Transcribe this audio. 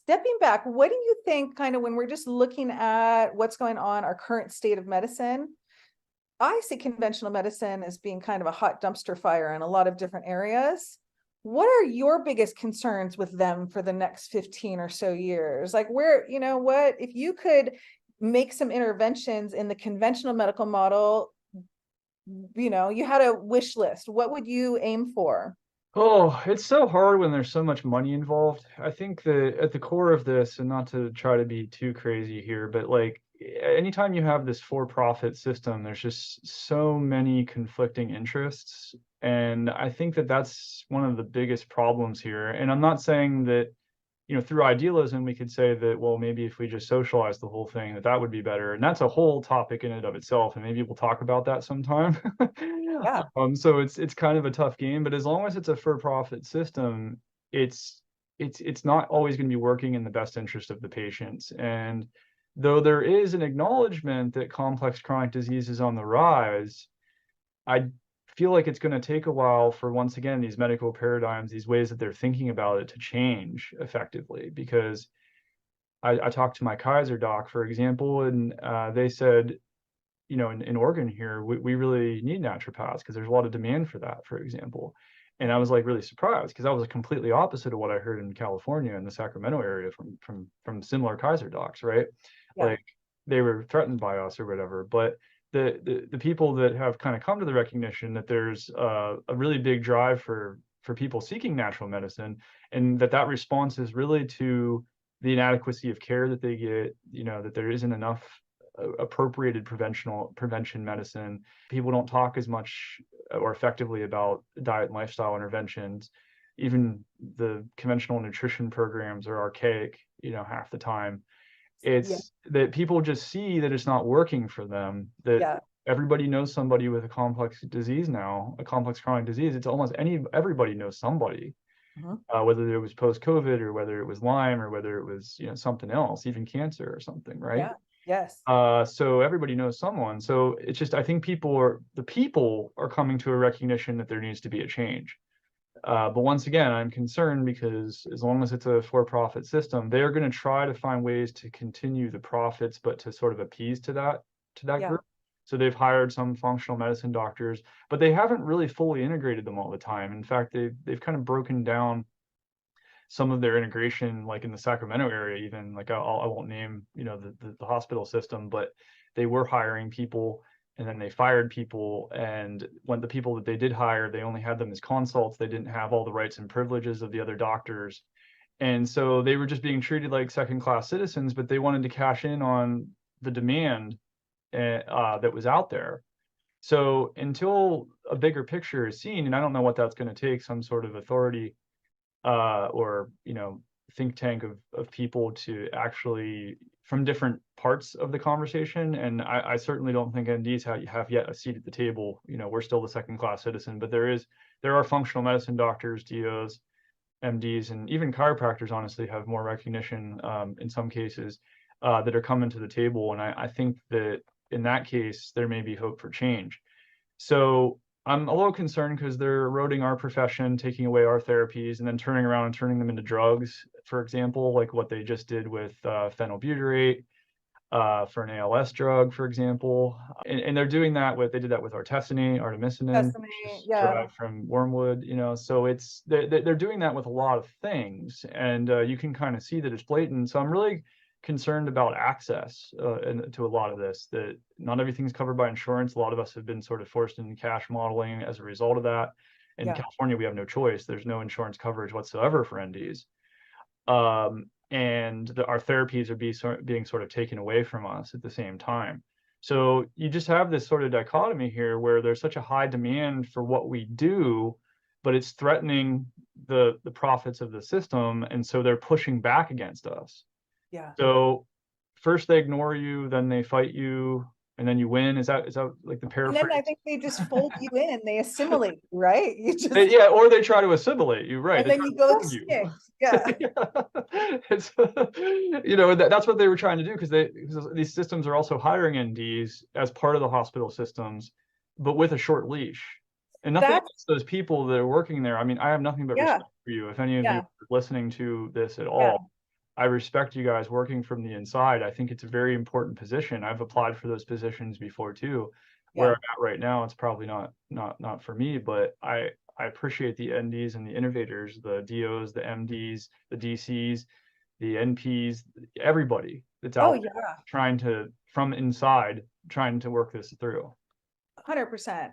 stepping back, what do you think kind of when we're just looking at what's going on, our current state of medicine? I see conventional medicine as being kind of a hot dumpster fire in a lot of different areas. What are your biggest concerns with them for the next 15 or so years? Like where, you know what, if you could make some interventions in the conventional medical model, you know, you had a wish list, what would you aim for? Oh, it's so hard when there's so much money involved. I think that at the core of this, and not to try to be too crazy here, but like anytime you have this for-profit system, there's just so many conflicting interests. And I think that that's one of the biggest problems here. And I'm not saying that, through idealism, we could say that, well, maybe if we just socialize the whole thing, that would be better. And that's a whole topic in and of itself. And maybe we'll talk about that sometime. Yeah. So it's kind of a tough game, but as long as it's a for-profit system, it's it's not always going to be working in the best interest of the patients. And though there is an acknowledgement that complex chronic disease is on the rise, I feel like it's going to take a while for, once again, these medical paradigms, these ways that they're thinking about it to change effectively. Because I talked to my Kaiser doc, for example, and they said, in Oregon here, we really need naturopaths because there's a lot of demand for that, for example. And I was like really surprised because that was completely opposite of what I heard in California in the Sacramento area from similar Kaiser docs, right? Yeah. Like they were threatened by us or whatever. But the people that have kind of come to the recognition that there's a really big drive for people seeking natural medicine, and that response is really to the inadequacy of care that they get, that there isn't enough appropriated prevention medicine. People don't talk as much or effectively about diet and lifestyle interventions. Even the conventional nutrition programs are archaic, half the time. Yeah. It's that people just see that it's not working for them, that Yeah. everybody knows somebody with a complex disease now, a complex chronic disease. It's almost everybody knows somebody, Mhm. whether it was post-COVID or whether it was Lyme or whether it was, something else, even cancer or something, right? Yeah. Yes. So everybody knows someone. So it's just, I think the people are coming to a recognition that there needs to be a change. But once again, I'm concerned because as long as it's a for-profit system, they're going to try to find ways to continue the profits, but to sort of appease to that Yeah. group. So they've hired some functional medicine doctors, but they haven't really fully integrated them all the time. In fact, they've kind of broken down some of their integration, like in the Sacramento area, even like I won't name, the hospital system, but they were hiring people and then they fired people. And when the people that they did hire, they only had them as consults. They didn't have all the rights and privileges of the other doctors. And so they were just being treated like second class citizens, but they wanted to cash in on the demand that was out there. So until a bigger picture is seen, and I don't know what that's going to take, some sort of authority or think tank of people to actually from different parts of the conversation. And I certainly don't think NDs have yet a seat at the table. We're still the second class citizen, but there are functional medicine doctors, DOs, MDs, and even chiropractors honestly have more recognition in some cases that are coming to the table. And I think that in that case there may be hope for change. So I'm a little concerned because they're eroding our profession, taking away our therapies, and then turning around and turning them into drugs, for example, like what they just did with phenylbutyrate for an ALS drug, for example. And they're doing that they did that with artemisinin, which Sesame. is Yeah. derived from wormwood, so they're doing that with a lot of things. And you can kind of see that it's blatant. So I'm really concerned about access to a lot of this, that not everything's covered by insurance. A lot of us have been sort of forced into cash modeling as a result of that. In Yeah. California, we have no choice. There's no insurance coverage whatsoever for NDs. And our therapies are being sort of taken away from us at the same time. So you just have this sort of dichotomy here where there's such a high demand for what we do, but it's threatening the profits of the system. And so they're pushing back against us. Yeah. So first they ignore you, then they fight you, and then you win. Is that like the And then I paraphrase? think they just fold you in, they assimilate you, right? You just, Yeah, or they try to assimilate you, right? and They then try you to go form you. extinct. Yeah. It's that's what they were trying to do because these systems are also hiring NDs as part of the hospital systems, but with a short leash. And nothing That's, against those people that are working there. I mean, I have nothing but yeah. respect for you. If any of you Yeah. are listening to this at Yeah. all, I respect you guys working from the inside. I think it's a very important position. I've applied for those positions before too. Where Yeah. I'm at right now, it's probably not for me, but I appreciate the NDs and the innovators, the DOs, the MDs, the DCs, the NPs, everybody that's Oh, out there yeah, trying to, from inside, trying to work this through. 100%.